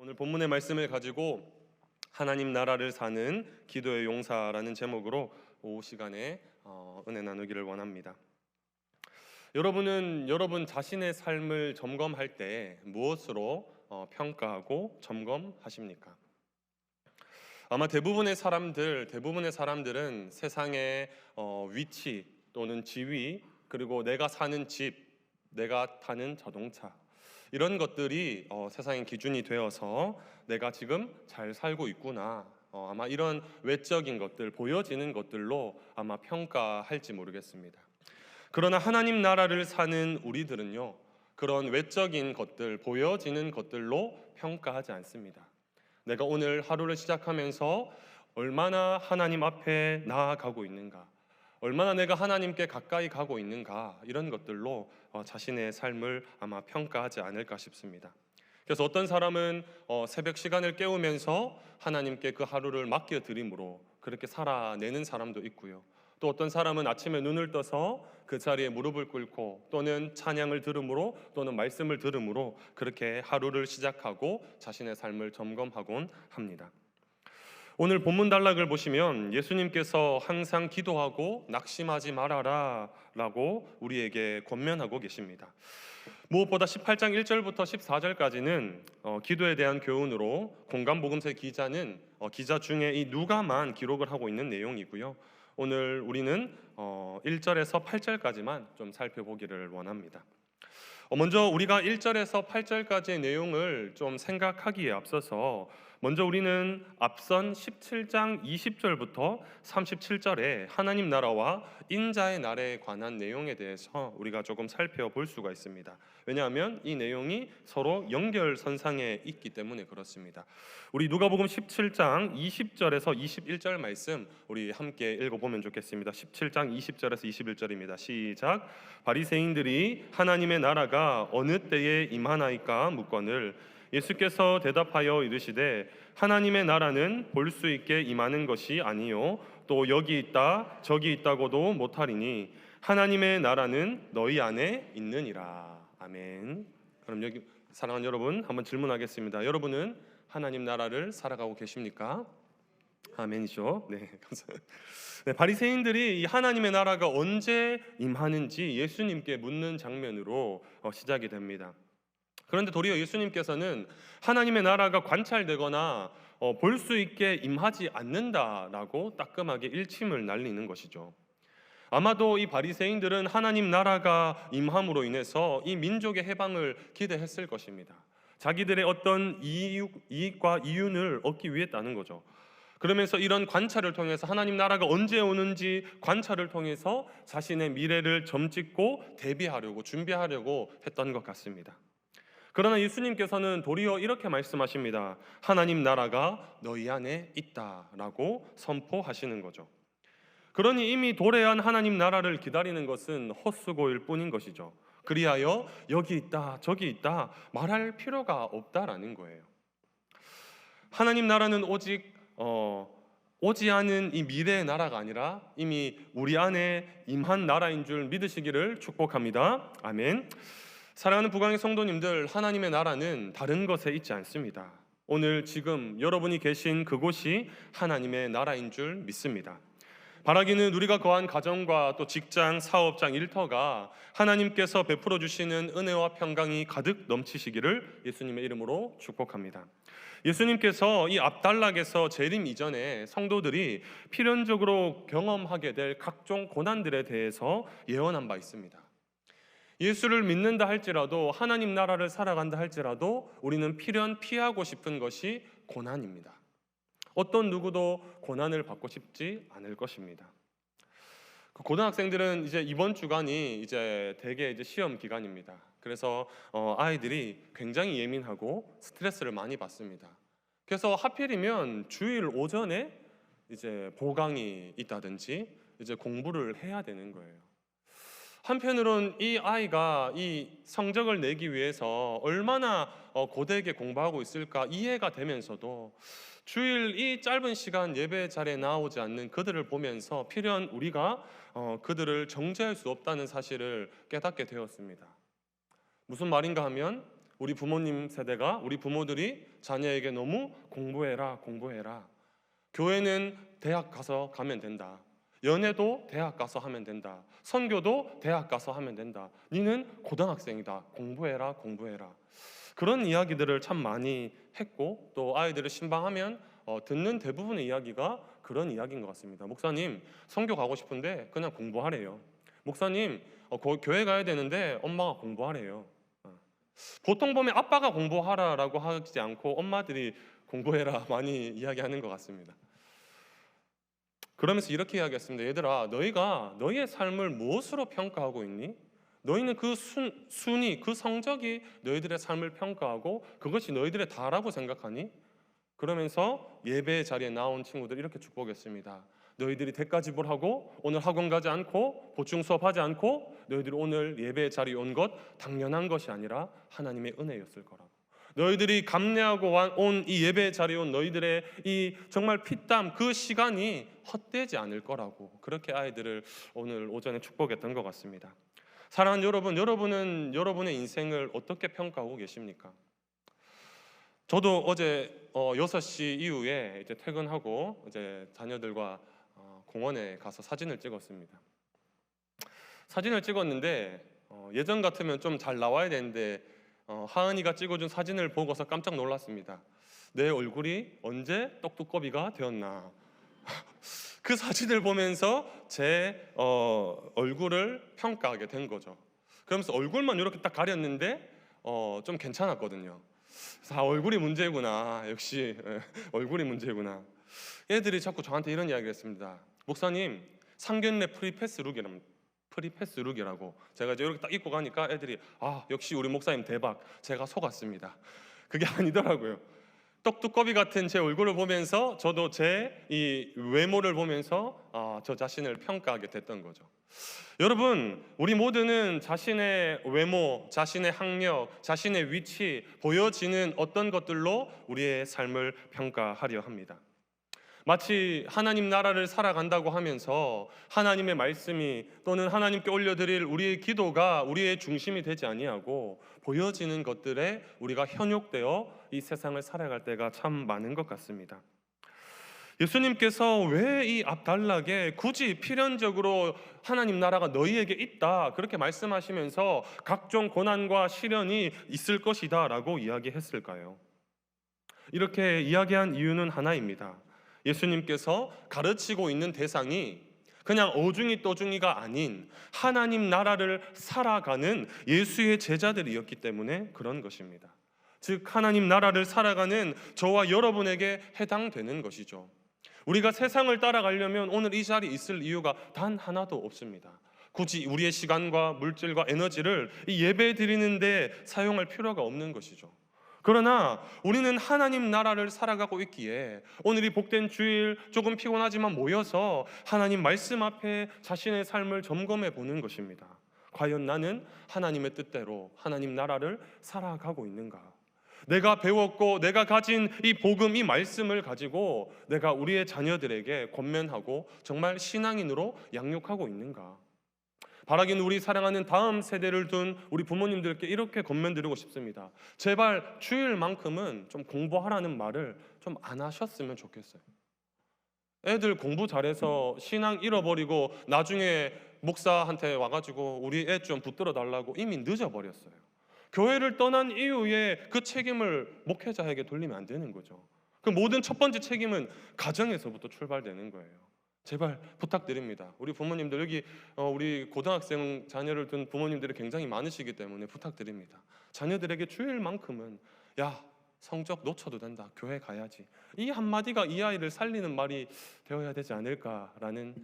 오늘 본문의 말씀을 가지고 하나님 나라를 사는 기도의 용사라는 제목으로 오후 시간에 은혜 나누기를 원합니다. 여러분은 여러분 자신의 삶을 점검할 때 무엇으로 평가하고 점검하십니까? 아마 대부분의 사람들은 세상의 위치 또는 지위, 그리고 내가 사는 집, 내가 타는 자동차, 이런 것들이 세상의 기준이 되어서 내가 지금 잘 살고 있구나, 아마 이런 외적인 것들, 보여지는 것들로 아마 평가할지 모르겠습니다. 그러나 하나님 나라를 사는 우리들은요, 그런 외적인 것들, 보여지는 것들로 평가하지 않습니다. 내가 오늘 하루를 시작하면서 얼마나 하나님 앞에 나아가고 있는가, 얼마나 내가 하나님께 가까이 가고 있는가, 이런 것들로 자신의 삶을 아마 평가하지 않을까 싶습니다. 그래서 어떤 사람은 새벽 시간을 깨우면서 하나님께 그 하루를 맡겨드림으로 그렇게 살아내는 사람도 있고요. 또 어떤 사람은 아침에 눈을 떠서 그 자리에 무릎을 꿇고 또는 찬양을 들음으로 또는 말씀을 들음으로 그렇게 하루를 시작하고 자신의 삶을 점검하곤 합니다. 오늘 본문 단락을 보시면 예수님께서 항상 기도하고 낙심하지 말아라 라고 우리에게 권면하고 계십니다. 무엇보다 18장 1절부터 14절까지는 기도에 대한 교훈으로 공감복음서 기자는 기자 중에 이 누가만 기록을 하고 있는 내용이고요. 오늘 우리는 1절에서 8절까지만 좀 살펴보기를 원합니다. 먼저 우리가 1절에서 8절까지의 내용을 좀 생각하기에 앞서서 먼저 우리는 앞선 17장 20절부터 37절에 하나님 나라와 인자의 날에 관한 내용에 대해서 우리가 조금 살펴볼 수가 있습니다. 왜냐하면 이 내용이 서로 연결선상에 있기 때문에 그렇습니다. 우리 누가복음 17장 20절에서 21절 말씀 우리 함께 읽어보면 좋겠습니다. 17장 20절에서 21절입니다. 시작. 바리새인들이 하나님의 나라가 어느 때에 임하나이까 묻거늘 예수께서 대답하여 이르시되 하나님의 나라는 볼 수 있게 임하는 것이 아니요 또 여기 있다 저기 있다고도 못하리니 하나님의 나라는 너희 안에 있느니라. 아멘. 그럼 여기 사랑하는 여러분 한번 질문하겠습니다. 여러분은 하나님 나라를 살아가고 계십니까? 아멘이죠. 네, 감사합니다. 네, 바리새인들이 이 하나님의 나라가 언제 임하는지 예수님께 묻는 장면으로 시작이 됩니다. 그런데 도리어 예수님께서는 하나님의 나라가 관찰되거나 볼 수 있게 임하지 않는다라고 따끔하게 일침을 날리는 것이죠. 아마도 이 바리새인들은 하나님 나라가 임함으로 인해서 이 민족의 해방을 기대했을 것입니다. 자기들의 어떤 이익과 이윤을 얻기 위했다는 거죠. 그러면서 이런 관찰을 통해서 하나님 나라가 언제 오는지 관찰을 통해서 자신의 미래를 점찍고 대비하려고 준비하려고 했던 것 같습니다. 그러나 예수님께서는 도리어 이렇게 말씀하십니다. 하나님 나라가 너희 안에 있다라고 선포하시는 거죠. 그러니 이미 도래한 하나님 나라를 기다리는 것은 헛수고일 뿐인 것이죠. 그리하여 여기 있다 저기 있다 말할 필요가 없다라는 거예요. 하나님 나라는 오직 오지 않은 이 미래의 나라가 아니라 이미 우리 안에 임한 나라인 줄 믿으시기를 축복합니다. 아멘. 사랑하는 부강의 성도님들, 하나님의 나라는 다른 것에 있지 않습니다. 오늘 지금 여러분이 계신 그곳이 하나님의 나라인 줄 믿습니다. 바라기는 우리가 거한 가정과 또 직장, 사업장, 일터가 하나님께서 베풀어 주시는 은혜와 평강이 가득 넘치시기를 예수님의 이름으로 축복합니다. 예수님께서 이 앞단락에서 재림 이전에 성도들이 필연적으로 경험하게 될 각종 고난들에 대해서 예언한 바 있습니다. 예수를 믿는다 할지라도 하나님 나라를 살아간다 할지라도 우리는 필연 피하고 싶은 것이 고난입니다. 어떤 누구도 고난을 받고 싶지 않을 것입니다. 그 고등학생들은 이제 이번 주간이 이제 대개 이제 시험 기간입니다. 그래서 아이들이 굉장히 예민하고 스트레스를 많이 받습니다. 그래서 하필이면 주일 오전에 이제 보강이 있다든지 이제 공부를 해야 되는 거예요. 한편으론 이 아이가 이 성적을 내기 위해서 얼마나 고되게 공부하고 있을까 이해가 되면서도 주일 이 짧은 시간 예배 자리에 나오지 않는 그들을 보면서 필연 우리가 그들을 정죄할 수 없다는 사실을 깨닫게 되었습니다. 무슨 말인가 하면 우리 부모님 세대가, 우리 부모들이 자녀에게 너무 공부해라, 공부해라. 교회는 대학 가서 가면 된다. 연애도 대학 가서 하면 된다. 선교도 대학 가서 하면 된다. 니는 고등학생이다. 공부해라, 공부해라. 그런 이야기들을 참 많이 했고, 또 아이들을 신방하면 듣는 대부분의 이야기가 그런 이야기인 것 같습니다. 목사님, 선교 가고 싶은데 그냥 공부하래요. 목사님, 교회 가야 되는데 엄마가 공부하래요. 보통 보면 아빠가 공부하라라고 하지 않고 엄마들이 공부해라 많이 이야기하는 것 같습니다. 그러면서 이렇게 이야기했습니다. 얘들아, 너희가 너희의 삶을 무엇으로 평가하고 있니? 너희는 그 순위, 그 성적이 너희들의 삶을 평가하고 그것이 너희들의 다라고 생각하니? 그러면서 예배 자리에 나온 친구들 이렇게 축복했습니다. 너희들이 대가지불하고 오늘 학원 가지 않고 보충 수업하지 않고 너희들이 오늘 예배 자리에 온 것 당연한 것이 아니라 하나님의 은혜였을 거라고. 너희들이 감내하고 온 이 예배 자리에 온 너희들의 이 정말 피땀 그 시간이 헛되지 않을 거라고, 그렇게 아이들을 오늘 오전에 축복했던 것 같습니다. 사랑하는 여러분, 여러분은 여러분의 인생을 어떻게 평가하고 계십니까? 저도 어제 6시 이후에 이제 퇴근하고 이제 자녀들과 공원에 가서 사진을 찍었습니다. 사진을 찍었는데 예전 같으면 좀 잘 나와야 되는데 하은이가 찍어준 사진을 보고서 깜짝 놀랐습니다. 내 얼굴이 언제 똑똑거비가 되었나. 그 사진을 보면서 제 얼굴을 평가하게 된 거죠. 그러면서 얼굴만 이렇게 딱 가렸는데 좀 괜찮았거든요. 그래서 얼굴이 문제구나. 역시 얼굴이 문제구나. 애들이 자꾸 저한테 이런 이야기를 했습니다. 목사님, 상견례 프리패스 룩이라고 제가 이제 이렇게 딱 입고 가니까 애들이 역시 우리 목사님 대박. 제가 속았습니다. 그게 아니더라고요. 떡두꺼비 같은 제 얼굴을 보면서 저도 제 이 외모를 보면서 저 자신을 평가하게 됐던 거죠. 여러분, 우리 모두는 자신의 외모, 자신의 학력, 자신의 위치, 보여지는 어떤 것들로 우리의 삶을 평가하려 합니다. 마치 하나님 나라를 살아간다고 하면서 하나님의 말씀이 또는 하나님께 올려드릴 우리의 기도가 우리의 중심이 되지 아니하고 보여지는 것들에 우리가 현혹되어 이 세상을 살아갈 때가 참 많은 것 같습니다. 예수님께서 왜 이 앞단락에 굳이 필연적으로 하나님 나라가 너희에게 있다 그렇게 말씀하시면서 각종 고난과 시련이 있을 것이다 라고 이야기했을까요? 이렇게 이야기한 이유는 하나입니다. 예수님께서 가르치고 있는 대상이 그냥 어중이 떠중이가 아닌 하나님 나라를 살아가는 예수의 제자들이었기 때문에 그런 것입니다. 즉 하나님 나라를 살아가는 저와 여러분에게 해당되는 것이죠. 우리가 세상을 따라가려면 오늘 이 자리에 있을 이유가 단 하나도 없습니다. 굳이 우리의 시간과 물질과 에너지를 이 예배 드리는데 사용할 필요가 없는 것이죠. 그러나 우리는 하나님 나라를 살아가고 있기에 오늘 이 복된 주일 조금 피곤하지만 모여서 하나님 말씀 앞에 자신의 삶을 점검해 보는 것입니다. 과연 나는 하나님의 뜻대로 하나님 나라를 살아가고 있는가? 내가 배웠고 내가 가진 이 복음, 이 말씀을 가지고 내가 우리의 자녀들에게 권면하고 정말 신앙인으로 양육하고 있는가? 바라기는 우리 사랑하는 다음 세대를 둔 우리 부모님들께 이렇게 권면드리고 싶습니다. 제발 주일만큼은 좀 공부하라는 말을 좀 안 하셨으면 좋겠어요. 애들 공부 잘해서 신앙 잃어버리고 나중에 목사한테 와가지고 우리 애 좀 붙들어 달라고 이미 늦어버렸어요. 교회를 떠난 이후에 그 책임을 목회자에게 돌리면 안 되는 거죠. 그 모든 첫 번째 책임은 가정에서부터 출발되는 거예요. 제발 부탁드립니다. 우리 부모님들 여기 우리 고등학생 자녀를 둔 부모님들이 굉장히 많으시기 때문에 부탁드립니다. 자녀들에게 주일만큼은 야 성적 놓쳐도 된다. 교회 가야지. 이 한마디가 이 아이를 살리는 말이 되어야 되지 않을까라는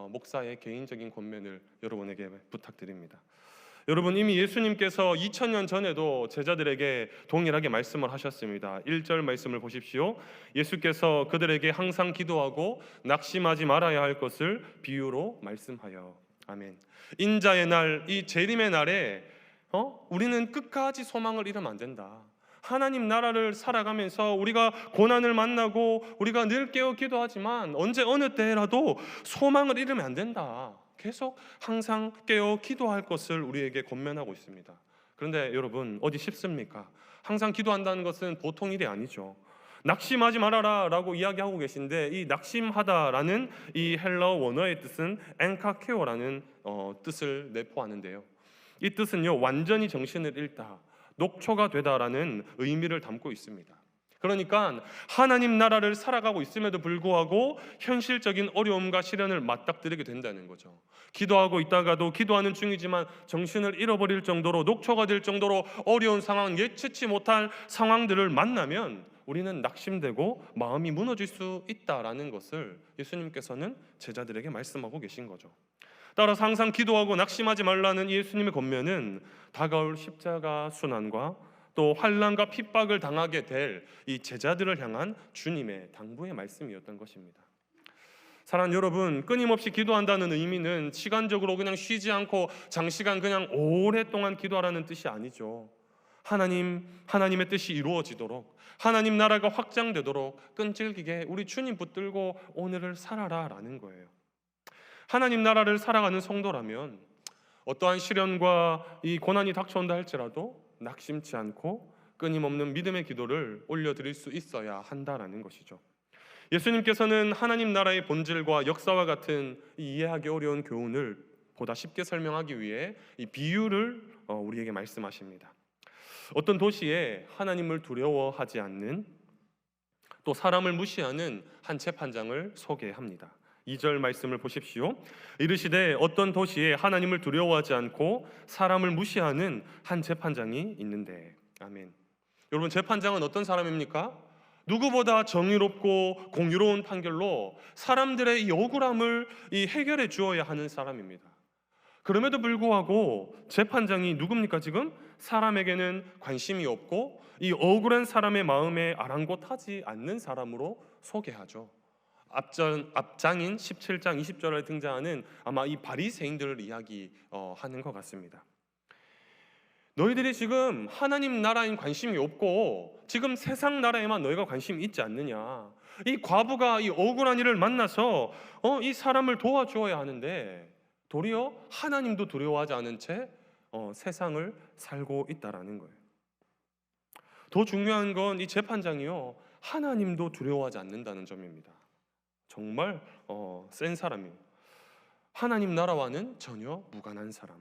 목사의 개인적인 권면을 여러분에게 부탁드립니다. 여러분, 이미 예수님께서 2000년 전에도 제자들에게 동일하게 말씀을 하셨습니다. 1절 말씀을 보십시오. 예수께서 그들에게 항상 기도하고 낙심하지 말아야 할 것을 비유로 말씀하여. 아멘. 인자의 날, 이 재림의 날에 우리는 끝까지 소망을 잃으면 안 된다. 하나님 나라를 살아가면서 우리가 고난을 만나고 우리가 늘 깨어 기도하지만 언제 어느 때라도 소망을 잃으면 안 된다. 계속 항상 깨어 기도할 것을 우리에게 권면하고 있습니다. 그런데 여러분, 어디 쉽습니까? 항상 기도한다는 것은 보통 일이 아니죠. 낙심하지 말아라 라고 이야기하고 계신데, 이 낙심하다라는 이 헬라어 원어의 뜻은 엔카케오라는 뜻을 내포하는데요, 이 뜻은요, 완전히 정신을 잃다, 녹초가 되다라는 의미를 담고 있습니다. 그러니까 하나님 나라를 살아가고 있음에도 불구하고 현실적인 어려움과 시련을 맞닥뜨리게 된다는 거죠. 기도하고 있다가도 기도하는 중이지만 정신을 잃어버릴 정도로, 녹초가 될 정도로 어려운 상황, 예측치 못할 상황들을 만나면 우리는 낙심되고 마음이 무너질 수 있다라는 것을 예수님께서는 제자들에게 말씀하고 계신 거죠. 따라서 항상 기도하고 낙심하지 말라는 예수님의 권면은 다가올 십자가 순환과 또 환난과 핍박을 당하게 될 이 제자들을 향한 주님의 당부의 말씀이었던 것입니다. 사랑하는 여러분, 끊임없이 기도한다는 의미는 시간적으로 그냥 쉬지 않고 장시간 그냥 오랫동안 기도하라는 뜻이 아니죠. 하나님의 뜻이 이루어지도록, 하나님 나라가 확장되도록 끈질기게 우리 주님 붙들고 오늘을 살아라라는 거예요. 하나님 나라를 살아가는 성도라면 어떠한 시련과 이 고난이 닥쳐온다 할지라도 낙심치 않고 끊임없는 믿음의 기도를 올려드릴 수 있어야 한다라는 것이죠. 예수님께서는 하나님 나라의 본질과 역사와 같은 이해하기 어려운 교훈을 보다 쉽게 설명하기 위해 이 비유를 우리에게 말씀하십니다. 어떤 도시에 하나님을 두려워하지 않는, 또 사람을 무시하는 한 재판장을 소개합니다. 2절 말씀을 보십시오. 이르시되 어떤 도시에 하나님을 두려워하지 않고 사람을 무시하는 한 재판장이 있는데. 아멘. 여러분, 재판장은 어떤 사람입니까? 누구보다 정의롭고 공의로운 판결로 사람들의 이 억울함을 해결해 주어야 하는 사람입니다. 그럼에도 불구하고 재판장이 누굽니까? 지금 사람에게는 관심이 없고 이 억울한 사람의 마음에 아랑곳하지 않는 사람으로 소개하죠. 앞장인 17장 20절에 등장하는 아마 이 바리새인들을 이야기하는 것 같습니다. 너희들이 지금 하나님 나라엔 관심이 없고 지금 세상 나라에만 너희가 관심이 있지 않느냐. 이 과부가 이 억울한 일을 만나서 이 사람을 도와주어야 하는데 도리어 하나님도 두려워하지 않은 채 세상을 살고 있다라는 거예요. 더 중요한 건 이 재판장이요, 하나님도 두려워하지 않는다는 점입니다. 정말 센 사람이에요. 하나님 나라와는 전혀 무관한 사람.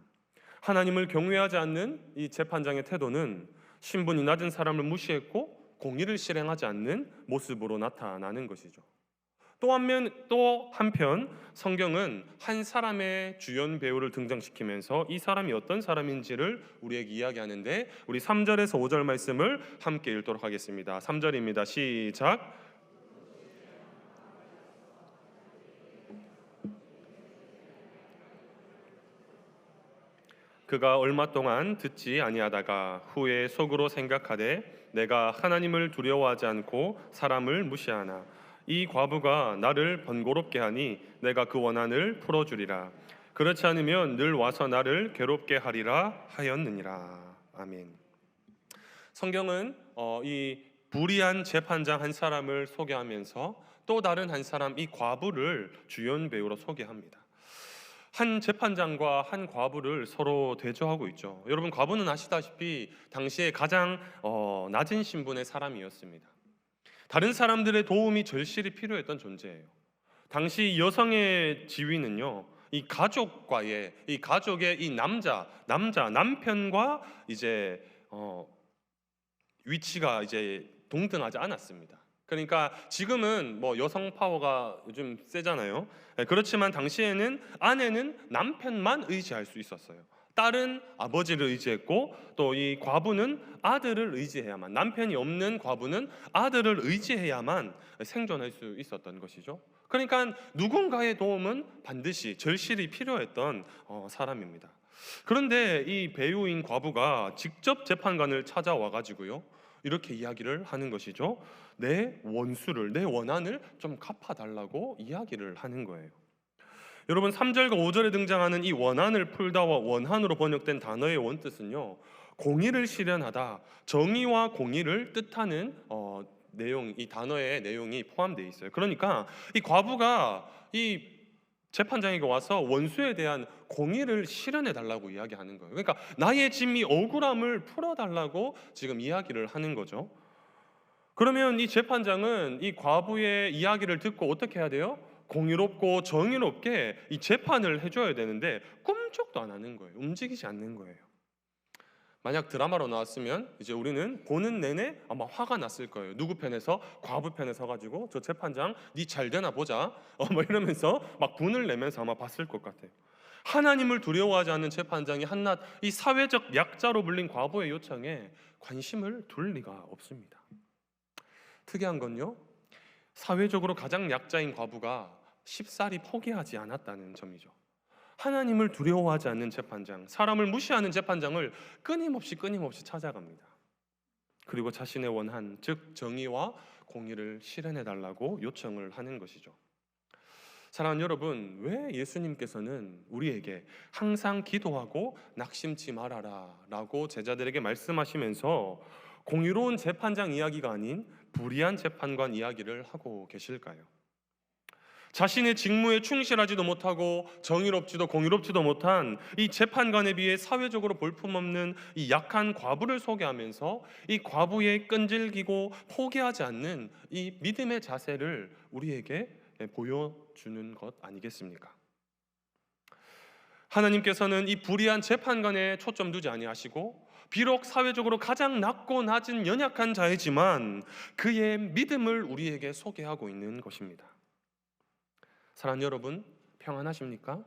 하나님을 경외하지 않는 이 재판장의 태도는 신분이 낮은 사람을 무시했고 공의를 실행하지 않는 모습으로 나타나는 것이죠. 또 한편 성경은 한 사람의 주연 배우를 등장시키면서 이 사람이 어떤 사람인지를 우리에게 이야기하는데, 우리 3절에서 5절 말씀을 함께 읽도록 하겠습니다. 3절입니다. 시작. 그가 얼마 동안 듣지 아니하다가 후에 속으로 생각하되 내가 하나님을 두려워하지 않고 사람을 무시하나 이 과부가 나를 번거롭게 하니 내가 그 원한을 풀어주리라. 그렇지 않으면 늘 와서 나를 괴롭게 하리라 하였느니라. 아멘. 성경은 이 불의한 재판장 한 사람을 소개하면서 또 다른 한 사람, 이 과부를 주연 배우로 소개합니다. 한 재판장과 한 과부를 서로 대조하고 있죠. 여러분, 과부는 아시다시피 당시에 가장 낮은 신분의 사람이었습니다. 다른 사람들의 도움이 절실히 필요했던 존재예요. 당시 여성의 지위는요, 이 가족의 이 남편과 이제 위치가 이제 동등하지 않았습니다. 그러니까 지금은 뭐 여성 파워가 요즘 세잖아요. 그렇지만 당시에는 아내는 남편만 의지할 수 있었어요. 딸은 아버지를 의지했고 또 이 과부는 아들을 의지해야만, 남편이 없는 과부는 아들을 의지해야만 생존할 수 있었던 것이죠. 그러니까 누군가의 도움은 반드시 절실히 필요했던 사람입니다. 그런데 이 배우인 과부가 직접 재판관을 찾아와 가지고요, 이렇게 이야기를 하는 것이죠. 내 원한을 좀 갚아달라고 이야기를 하는 거예요. 여러분, 3절과 5절에 등장하는 이 원한을 풀다와 원한으로 번역된 단어의 원뜻은요, 공의를 실현하다, 정의와 공의를 뜻하는 이 단어의 내용이 포함되어 있어요. 그러니까 이 과부가 이 재판장에게 와서 원수에 대한 공의를 실현해 달라고 이야기하는 거예요. 그러니까 나의 짐이 억울함을 풀어달라고 지금 이야기를 하는 거죠. 그러면 이 재판장은 이 과부의 이야기를 듣고 어떻게 해야 돼요? 공의롭고 정의롭게 이 재판을 해줘야 되는데 꿈쩍도 안 하는 거예요. 움직이지 않는 거예요. 만약 드라마로 나왔으면 이제 우리는 보는 내내 아마 화가 났을 거예요. 누구 편에서? 과부 편에 서가지고 저 재판장 니 잘 되나 보자 뭐 이러면서 막 분을 내면서 아마 봤을 것 같아요. 하나님을 두려워하지 않는 재판장이 한낱 이 사회적 약자로 불린 과부의 요청에 관심을 둘 리가 없습니다. 특이한 건요, 사회적으로 가장 약자인 과부가 쉽사리 포기하지 않았다는 점이죠. 하나님을 두려워하지 않는 재판장, 사람을 무시하는 재판장을 끊임없이 찾아갑니다. 그리고 자신의 원한, 즉 정의와 공의를 실현해 달라고 요청을 하는 것이죠. 사랑하는 여러분, 왜 예수님께서는 우리에게 항상 기도하고 낙심치 말아라 라고 제자들에게 말씀하시면서 공의로운 재판장 이야기가 아닌 불의한 재판관 이야기를 하고 계실까요? 자신의 직무에 충실하지도 못하고 정의롭지도 공의롭지도 못한 이 재판관에 비해 사회적으로 볼품없는 이 약한 과부를 소개하면서 이 과부의 끈질기고 포기하지 않는 이 믿음의 자세를 우리에게 보여주는 것 아니겠습니까? 하나님께서는 이 불의한 재판관에 초점 두지 아니하시고 비록 사회적으로 가장 낮고 낮은 연약한 자이지만 그의 믿음을 우리에게 소개하고 있는 것입니다. 사랑하는 여러분, 평안하십니까?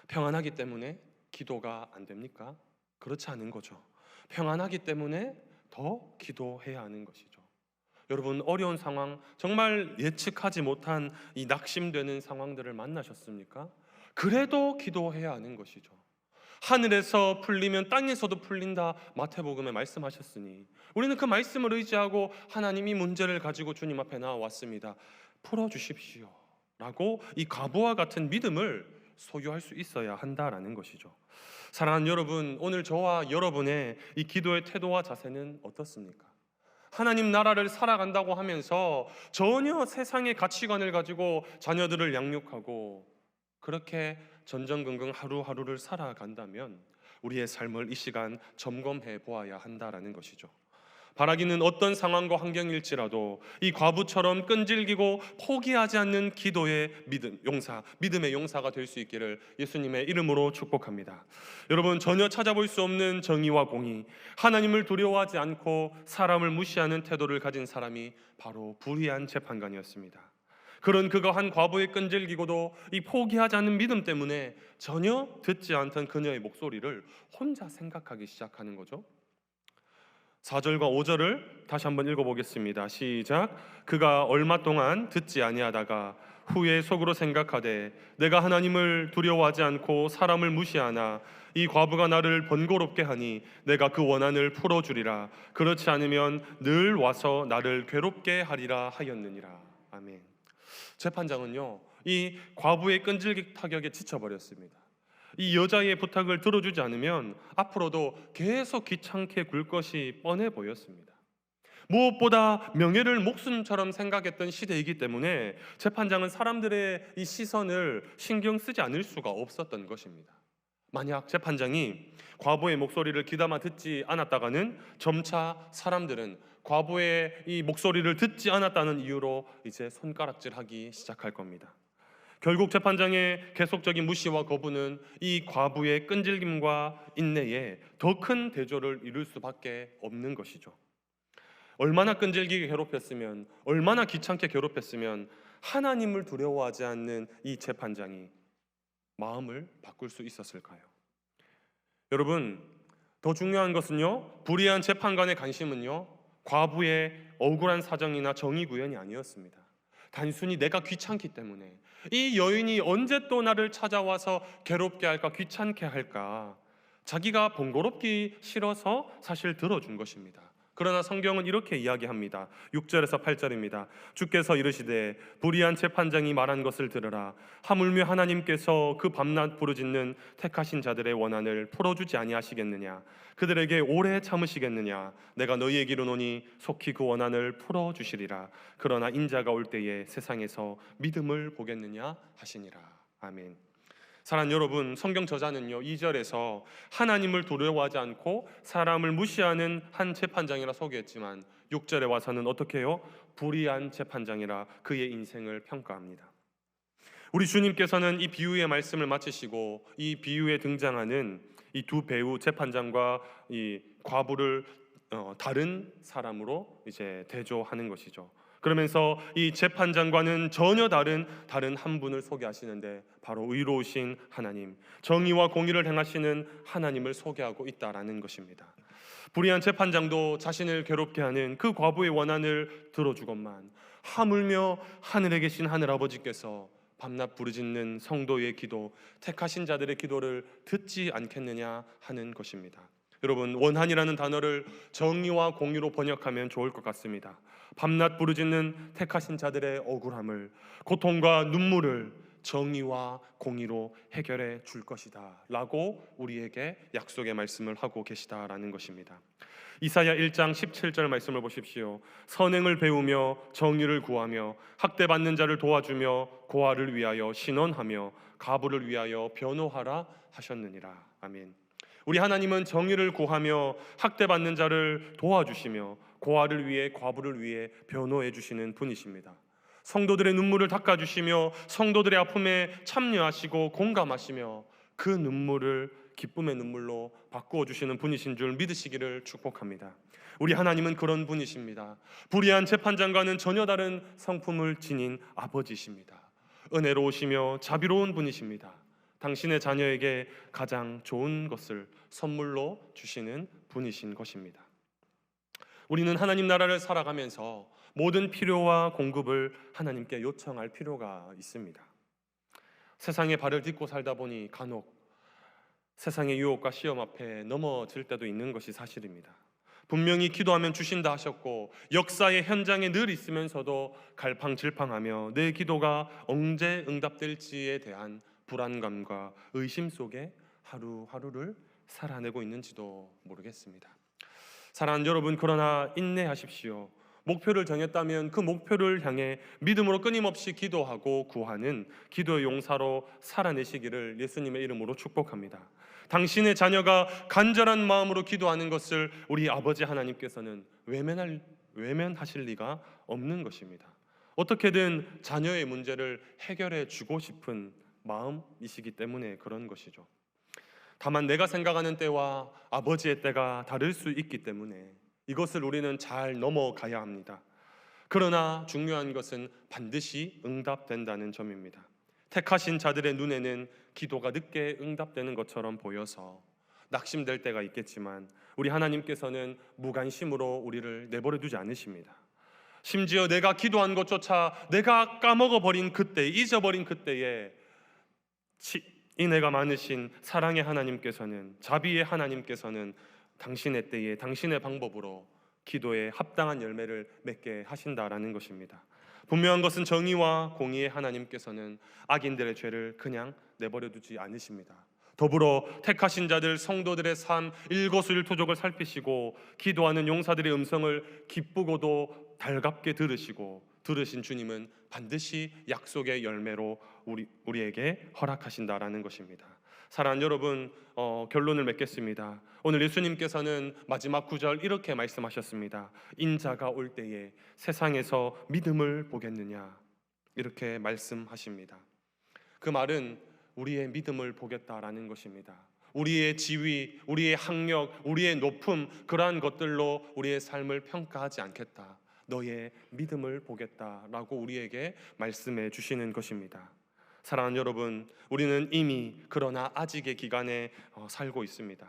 평안하기 때문에 기도가 안 됩니까? 그렇지 않은 거죠. 평안하기 때문에 더 기도해야 하는 것이죠. 여러분, 어려운 상황, 정말 예측하지 못한 이 낙심되는 상황들을 만나셨습니까? 그래도 기도해야 하는 것이죠. 하늘에서 풀리면 땅에서도 풀린다, 마태복음에 말씀하셨으니 우리는 그 말씀을 의지하고 하나님이 문제를 가지고 주님 앞에 나와왔습니다. 풀어주십시오 라고 이 과부와 같은 믿음을 소유할 수 있어야 한다라는 것이죠. 사랑하는 여러분, 오늘 저와 여러분의 이 기도의 태도와 자세는 어떻습니까? 하나님 나라를 살아간다고 하면서 전혀 세상의 가치관을 가지고 자녀들을 양육하고 그렇게 전전긍긍 하루하루를 살아간다면 우리의 삶을 이 시간 점검해 보아야 한다라는 것이죠. 바라기는 어떤 상황과 환경일지라도 이 과부처럼 끈질기고 포기하지 않는 기도의 믿음의 용사가 될 수 있기를 예수님의 이름으로 축복합니다. 여러분, 전혀 찾아볼 수 없는 정의와 공의, 하나님을 두려워하지 않고 사람을 무시하는 태도를 가진 사람이 바로 불의한 재판관이었습니다. 그런 그가 한 과부의 끈질기고도 이 포기하지 않는 믿음 때문에 전혀 듣지 않던 그녀의 목소리를 혼자 생각하기 시작하는 거죠. 4절과 5절을 다시 한번 읽어보겠습니다. 시작. 그가 얼마 동안 듣지 아니하다가 후에 속으로 생각하되 내가 하나님을 두려워하지 않고 사람을 무시하나 이 과부가 나를 번거롭게 하니 내가 그 원한을 풀어주리라. 그렇지 않으면 늘 와서 나를 괴롭게 하리라 하였느니라. 아멘. 재판장은요, 이 과부의 끈질긴 타격에 지쳐버렸습니다. 이 여자의 부탁을 들어주지 않으면 앞으로도 계속 귀찮게 굴 것이 뻔해 보였습니다. 무엇보다 명예를 목숨처럼 생각했던 시대이기 때문에 재판장은 사람들의 이 시선을 신경 쓰지 않을 수가 없었던 것입니다. 만약 재판장이 과부의 목소리를 귀담아 듣지 않았다가는 점차 사람들은 과부의 이 목소리를 듣지 않았다는 이유로 이제 손가락질하기 시작할 겁니다. 결국 재판장의 계속적인 무시와 거부는 이 과부의 끈질김과 인내에 더 큰 대조를 이룰 수밖에 없는 것이죠. 얼마나 끈질기게 괴롭혔으면, 얼마나 귀찮게 괴롭혔으면 하나님을 두려워하지 않는 이 재판장이 마음을 바꿀 수 있었을까요? 여러분, 더 중요한 것은요, 불의한 재판관의 관심은요, 과부의 억울한 사정이나 정의 구현이 아니었습니다. 단순히 내가 귀찮기 때문에, 이 여인이 언제 또 나를 찾아와서 괴롭게 할까, 귀찮게 할까, 자기가 번거롭기 싫어서 사실 들어준 것입니다. 그러나 성경은 이렇게 이야기합니다. 6절에서 8절입니다. 주께서 이르시되 불의한 재판장이 말한 것을 들으라. 하물며 하나님께서 그 밤낮 부르짖는 택하신 자들의 원한을 풀어주지 아니하시겠느냐. 그들에게 오래 참으시겠느냐. 내가 너희에게 이르노니 속히 그 원한을 풀어주시리라. 그러나 인자가 올 때에 세상에서 믿음을 보겠느냐 하시니라. 아멘. 사랑하는 여러분, 성경 저자는요 2절에서 하나님을 두려워하지 않고 사람을 무시하는 한 재판장이라 소개했지만 6절에 와서는 어떻게 해요? 불의한 재판장이라 그의 인생을 평가합니다. 우리 주님께서는 이 비유의 말씀을 마치시고 이 비유에 등장하는 이 두 배우 재판장과 이 과부를 다른 사람으로 이제 대조하는 것이죠. 그러면서 이 재판장과는 전혀 다른 한 분을 소개하시는데 바로 의로우신 하나님, 정의와 공의를 행하시는 하나님을 소개하고 있다라는 것입니다. 불의한 재판장도 자신을 괴롭게 하는 그 과부의 원한을 들어주건만 하물며 하늘에 계신 하늘아버지께서 밤낮 부르짖는 성도의 기도, 택하신 자들의 기도를 듣지 않겠느냐 하는 것입니다. 여러분, 원한이라는 단어를 정의와 공의로 번역하면 좋을 것 같습니다. 밤낮 부르짖는 택하신 자들의 억울함을, 고통과 눈물을 정의와 공의로 해결해 줄 것이다 라고 우리에게 약속의 말씀을 하고 계시다라는 것입니다. 이사야 1장 17절 말씀을 보십시오. 선행을 배우며 정의를 구하며 학대받는 자를 도와주며 고아를 위하여 신원하며 가부를 위하여 변호하라 하셨느니라. 아멘. 우리 하나님은 정의를 구하며 학대받는 자를 도와주시며 고아를 위해 과부를 위해 변호해 주시는 분이십니다. 성도들의 눈물을 닦아주시며 성도들의 아픔에 참여하시고 공감하시며 그 눈물을 기쁨의 눈물로 바꾸어 주시는 분이신 줄 믿으시기를 축복합니다. 우리 하나님은 그런 분이십니다. 불의한 재판장과는 전혀 다른 성품을 지닌 아버지십니다. 은혜로우시며 자비로운 분이십니다. 당신의 자녀에게 가장 좋은 것을 선물로 주시는 분이신 것입니다. 우리는 하나님 나라를 살아가면서 모든 필요와 공급을 하나님께 요청할 필요가 있습니다. 세상에 발을 딛고 살다 보니 간혹 세상의 유혹과 시험 앞에 넘어질 때도 있는 것이 사실입니다. 분명히 기도하면 주신다 하셨고 역사의 현장에 늘 있으면서도 갈팡질팡하며 내 기도가 언제 응답될지에 대한 불안감과 의심 속에 하루하루를 살아내고 있는지도 모르겠습니다. 사랑하는 여러분, 그러나 인내하십시오. 목표를 정했다면 그 목표를 향해 믿음으로 끊임없이 기도하고 구하는 기도의 용사로 살아내시기를 예수님의 이름으로 축복합니다. 당신의 자녀가 간절한 마음으로 기도하는 것을 우리 아버지 하나님께서는 외면하실 리가 없는 것입니다. 어떻게든 자녀의 문제를 해결해 주고 싶은 마음이시기 때문에 그런 것이죠. 다만 내가 생각하는 때와 아버지의 때가 다를 수 있기 때문에 이것을 우리는 잘 넘어가야 합니다. 그러나 중요한 것은 반드시 응답된다는 점입니다. 택하신 자들의 눈에는 기도가 늦게 응답되는 것처럼 보여서 낙심될 때가 있겠지만 우리 하나님께서는 무관심으로 우리를 내버려 두지 않으십니다. 심지어 내가 기도한 것조차 내가 까먹어버린 그때, 잊어버린 그때에 인애가 많으신 사랑의 하나님께서는, 자비의 하나님께서는 당신의 때에 당신의 방법으로 기도에 합당한 열매를 맺게 하신다라는 것입니다. 분명한 것은 정의와 공의의 하나님께서는 악인들의 죄를 그냥 내버려 두지 않으십니다. 더불어 택하신 자들 성도들의 삶 일거수일투족을 살피시고 기도하는 용사들의 음성을 기쁘고도 달갑게 들으신 주님은 반드시 약속의 열매로 우리에게 허락하신다라는 것입니다. 사랑하는 여러분, 결론을 맺겠습니다. 오늘 예수님께서는 마지막 구절 이렇게 말씀하셨습니다. 인자가 올 때에 세상에서 믿음을 보겠느냐, 이렇게 말씀하십니다. 그 말은 우리의 믿음을 보겠다라는 것입니다. 우리의 지위, 우리의 학력, 우리의 높음, 그러한 것들로 우리의 삶을 평가하지 않겠다. 너의 믿음을 보겠다라고 우리에게 말씀해 주시는 것입니다. 사랑하는 여러분, 우리는 이미 그러나 아직의 기간에 살고 있습니다.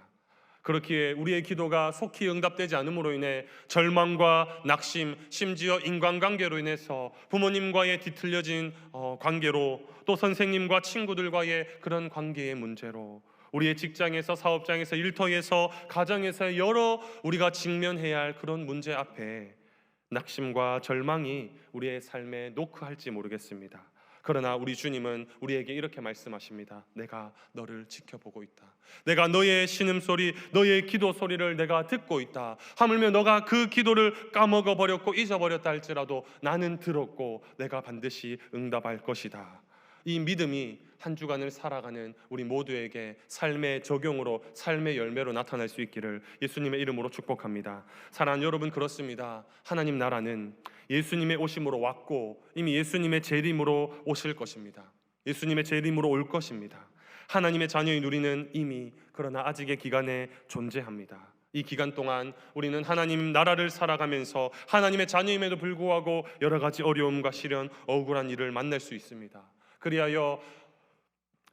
그렇기에 우리의 기도가 속히 응답되지 않음으로 인해 절망과 낙심, 심지어 인간관계로 인해서 부모님과의 뒤틀려진 관계로, 또 선생님과 친구들과의 그런 관계의 문제로, 우리의 직장에서, 사업장에서, 일터에서, 가정에서 여러 우리가 직면해야 할 그런 문제 앞에 낙심과 절망이 우리의 삶에 노크할지 모르겠습니다. 그러나 우리 주님은 우리에게 이렇게 말씀하십니다. 내가 너를 지켜보고 있다. 내가 너의 신음소리, 너의 기도 소리를 내가 듣고 있다. 하물며 너가 그 기도를 까먹어버렸고 잊어버렸다 할지라도 나는 들었고 내가 반드시 응답할 것이다. 이 믿음이 한 주간을 살아가는 우리 모두에게 삶의 적용으로, 삶의 열매로 나타날 수 있기를 예수님의 이름으로 축복합니다. 사랑하는 여러분, 그렇습니다. 하나님 나라는 예수님의 오심으로 왔고 이미 예수님의 재림으로 오실 것입니다. 예수님의 재림으로 올 것입니다. 하나님의 자녀인 우리는 이미, 그러나 아직의 기간에 존재합니다. 이 기간 동안 우리는 하나님 나라를 살아가면서 하나님의 자녀임에도 불구하고 여러 가지 어려움과 시련, 억울한 일을 만날 수 있습니다. 그리하여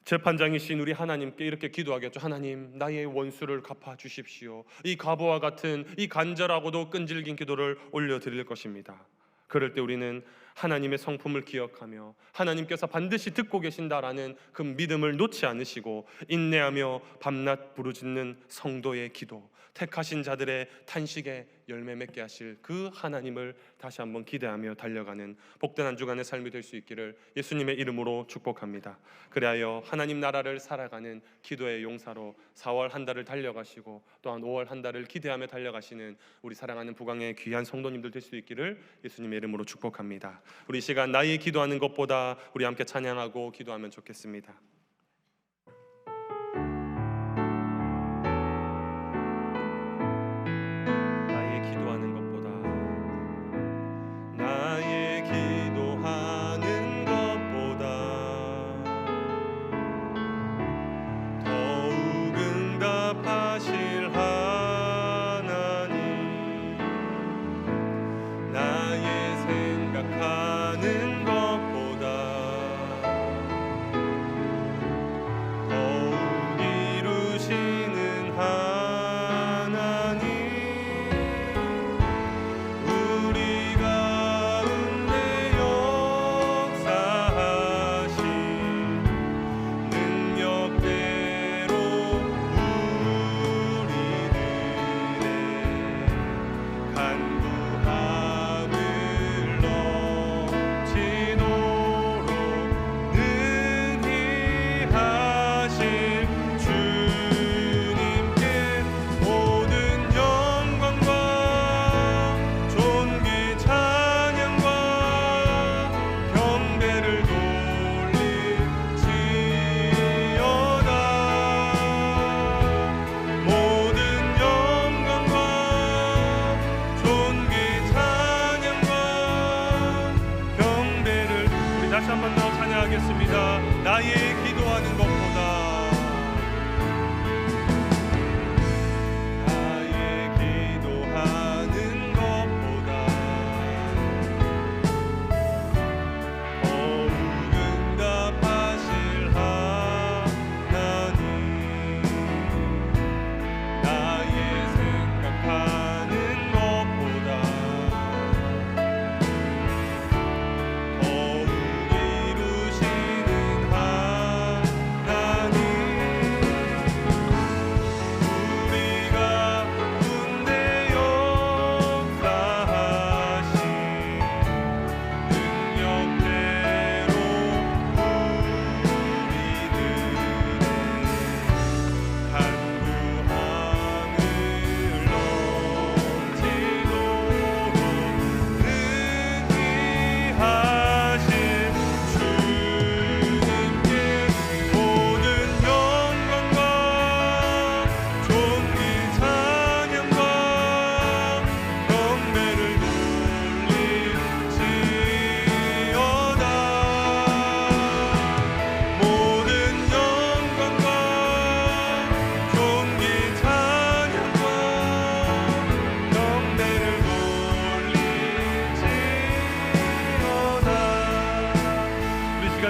재판장이신 우리 하나님께 이렇게 기도하겠죠. 하나님, 나의 원수를 갚아 주십시오. 이 과부와 같은 이 간절하고도 끈질긴 기도를 올려드릴 것입니다. 그럴 때 우리는 하나님의 성품을 기억하며 하나님께서 반드시 듣고 계신다라는 그 믿음을 놓지 않으시고 인내하며 밤낮 부르짖는 성도의 기도, 택하신 자들의 탄식에 열매 맺게 하실 그 하나님을 다시 한번 기대하며 달려가는 복된 한 주간의 삶이 될 수 있기를 예수님의 이름으로 축복합니다. 그리하여 하나님 나라를 살아가는 기도의 용사로 4월 한 달을 달려가시고 또한 5월 한 달을 기대하며 달려가시는 우리 사랑하는 부강의 귀한 성도님들 될 수 있기를 예수님의 이름으로 축복합니다. 우리 이 시간 나의 기도하는 것보다 우리 함께 찬양하고 기도하면 좋겠습니다.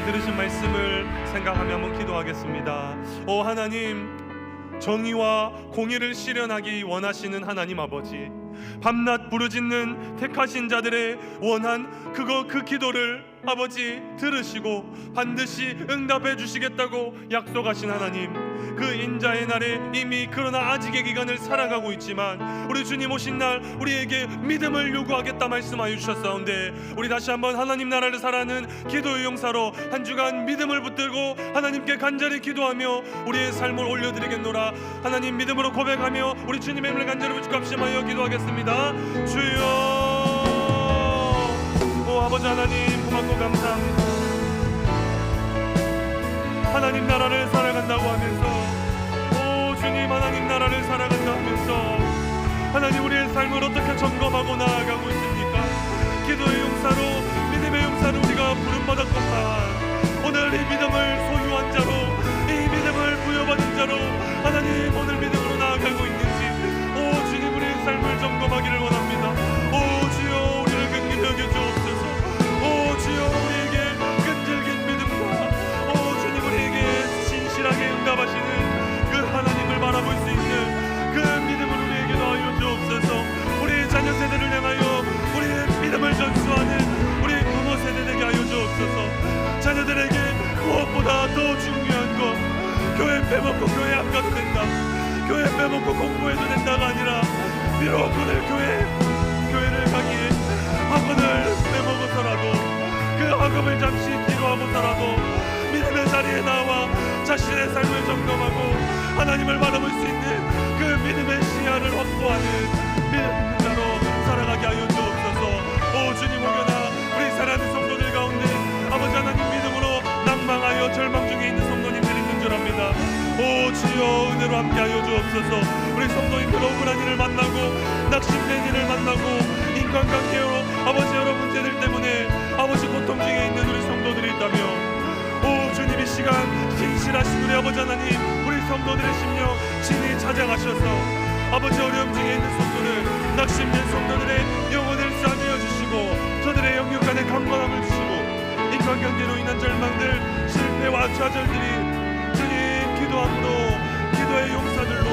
들으신 말씀을 생각하며 한번 기도하겠습니다. 오 하나님, 정의와 공의를 실현하기 원하시는 하나님 아버지, 밤낮 부르짖는 택하신 자들의 원한 그 기도를 아버지 들으시고 반드시 응답해 주시겠다고 약속하신 하나님, 그 인자의 날에 이미 그러나 아직의 기간을 살아가고 있지만 우리 주님 오신 날 우리에게 믿음을 요구하겠다 말씀하여 주셨사온데, 우리 다시 한번 하나님 나라를 살아가는 기도의 용사로 한 주간 믿음을 붙들고 하나님께 간절히 기도하며 우리의 삶을 올려드리겠노라. 하나님 믿음으로 고백하며 우리 주님의 이름을 간절히 부축합심하여 기도하겠습니다. 주여, 오 아버지 하나님 고맙고 감사합니다. 하나님 나라를 살아간다고 하면서, 오 주님, 하나님 나라를 살아간다 하면서 하나님 우리의 삶을 어떻게 점검하고 나아가고 있습니까? 기도의 용사로, 믿음의 용사로 우리가 부름받았건만 오늘 이 믿음을 소유한 자로, 이 믿음을 부여받은 자로 하나님 오늘 믿음으로 나아가고 있는지, 오 주님, 우리의 삶을 점검하기를 원합니다. 오 주여, 우리를 긍휼히 여겨주옵소서. 오 주여, 우리에게 끈질긴 믿음과, 오 주님, 우리에게 신실하게 응답하시는 그 하나님을 바라볼 수 있는 그 믿음을 우리에게 더하여 주옵소서. 우리의 자녀 세대를 향하여 우리의 믿음을 전수하는 우리 부모 세대 되게 하여 주옵소서. 자녀들에게 무엇보다 더 중요한 것, 교회 빼먹고 교회 안 가도 된다, 교회 빼먹고 공부해도 된다가 아니라, 비록 오늘 교회를 가기에 학원을 빼먹어서라도, 그 학업을 잠시 뒤로 하고서라도 믿음의 자리에 나와 자신의 삶을 점검하고 하나님을 바라볼 수 있는 그 믿음의 시야를 확보하는 믿는 자로 살아가게 하여 주옵소서. 오 주님, 혹여나 우리 사랑하는 성도들 가운데 아버지 하나님 믿음으로 낭망하여 절망 중에 있는 성도님들이 있는 줄 압니다. 오 주여, 은혜로 함께하여 주옵소서. 우리 성도님들 억울한 일을 만나고 낙심된 일을 만나고 인간관계로 아버지 여러 문제들 때문에 아버지 고통 중에 있는 우리 성도들이 있다면, 오 주님, 이 시간 신실하신 우리 아버지 하나님 우리 성도들의 심령 친히 찾아가셔서 아버지 어려움 중에 있는 성도들, 낙심된 성도들의 영혼을 싸매어 주시고 저들의 영육 간의 강건함을 주시고 인간관계로 인한 절망들, 실패와 좌절들이 주님 기도함으로, 기도의 용사들로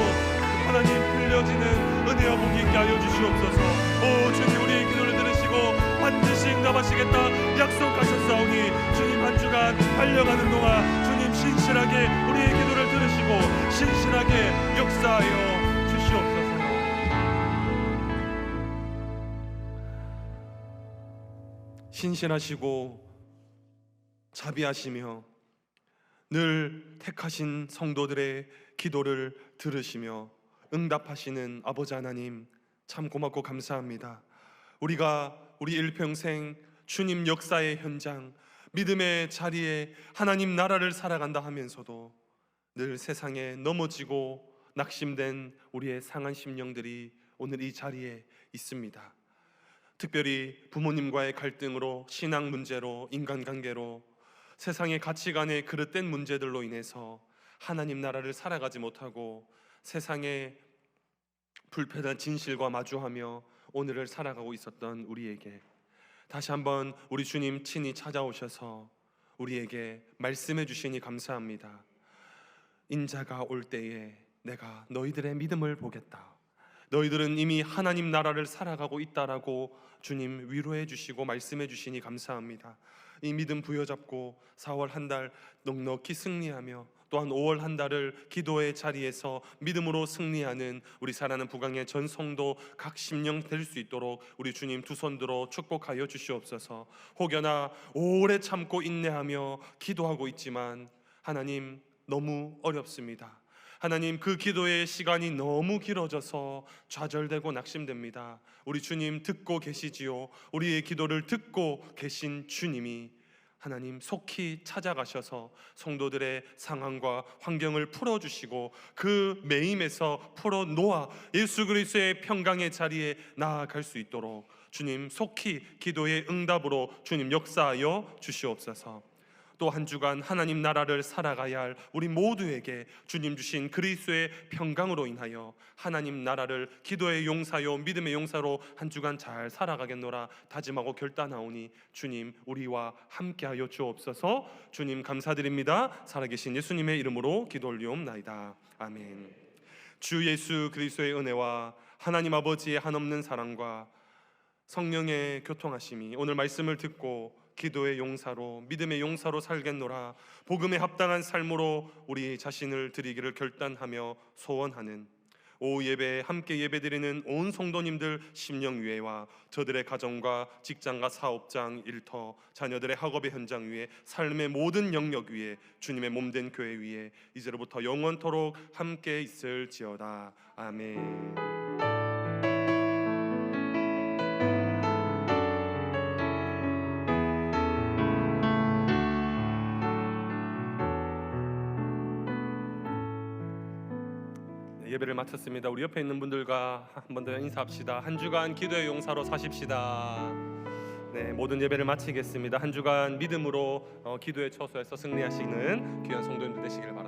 하나님 흘려지는 은혜와 복이 있게 하여 주시옵소서. 오 주님, 우리의 기도를 들으시고 반드시 응답하시겠다 약속하셨사오니 주님, 한 주간 달려가는 동안 주님 신실하게 우리의 기도를 들으시고 신실하게 역사하여 주시옵소서. 신실하시고 자비하시며 늘 택하신 성도들의 기도를 들으시며 응답하시는 아버지 하나님, 참 고맙고 감사합니다. 우리가 우리 일평생 주님 역사의 현장, 믿음의 자리에 하나님 나라를 살아간다 하면서도 늘 세상에 넘어지고 낙심된 우리의 상한 심령들이 오늘 이 자리에 있습니다. 특별히 부모님과의 갈등으로, 신앙 문제로, 인간관계로, 세상의 가치관의 그릇된 문제들로 인해서 하나님 나라를 살아가지 못하고 세상의 불편한 진실과 마주하며 오늘을 살아가고 있었던 우리에게 다시 한번 우리 주님 친히 찾아오셔서 우리에게 말씀해 주시니 감사합니다. 인자가 올 때에 내가 너희들의 믿음을 보겠다. 너희들은 이미 하나님 나라를 살아가고 있다라고 주님 위로해 주시고 말씀해 주시니 감사합니다. 이 믿음 부여잡고 4월 한 달 넉넉히 승리하며 또한 5월 한 달을 기도의 자리에서 믿음으로 승리하는 우리 사랑하는 부강의 전 성도 각 심령 될 수 있도록 우리 주님 두 손 들어 축복하여 주시옵소서. 혹여나 오래 참고 인내하며 기도하고 있지만 하나님 너무 어렵습니다. 하나님, 그 기도의 시간이 너무 길어져서 좌절되고 낙심됩니다. 우리 주님 듣고 계시지요. 우리의 기도를 듣고 계신 주님이 하나님 속히 찾아가셔서 성도들의 상황과 환경을 풀어주시고 그 매임에서 풀어놓아 예수 그리스도의 평강의 자리에 나아갈 수 있도록 주님 속히 기도의 응답으로 주님 역사하여 주시옵소서. 또 한 주간 하나님 나라를 살아가야 할 우리 모두에게 주님 주신 그리스도의 평강으로 인하여 하나님 나라를 기도의 용사요 믿음의 용사로 한 주간 잘 살아가겠노라 다짐하고 결단하오니 주님 우리와 함께하여 주옵소서. 주님 감사드립니다. 살아계신 예수님의 이름으로 기도 올리옵나이다. 아멘. 주 예수 그리스도의 은혜와 하나님 아버지의 한없는 사랑과 성령의 교통하심이 오늘 말씀을 듣고 기도의 용사로 믿음의 용사로 살겠노라 복음에 합당한 삶으로 우리 자신을 드리기를 결단하며 소원하는 오후 예배에 함께 예배드리는 온 성도님들 심령 위에와 저들의 가정과 직장과 사업장, 일터, 자녀들의 학업의 현장 위에 삶의 모든 영역 위에 주님의 몸된 교회 위에 이제로부터 영원토록 함께 있을지어다. 아멘. 예배를 마쳤습니다. 우리 옆에 있는 분들과 한 번 더 인사합시다. 한 주간 기도의 용사로 사십시다. 네, 모든 예배를 마치겠습니다. 한 주간 믿음으로 기도의 처소에서 승리하시는 귀한 성도님들 되시길 바랍니다.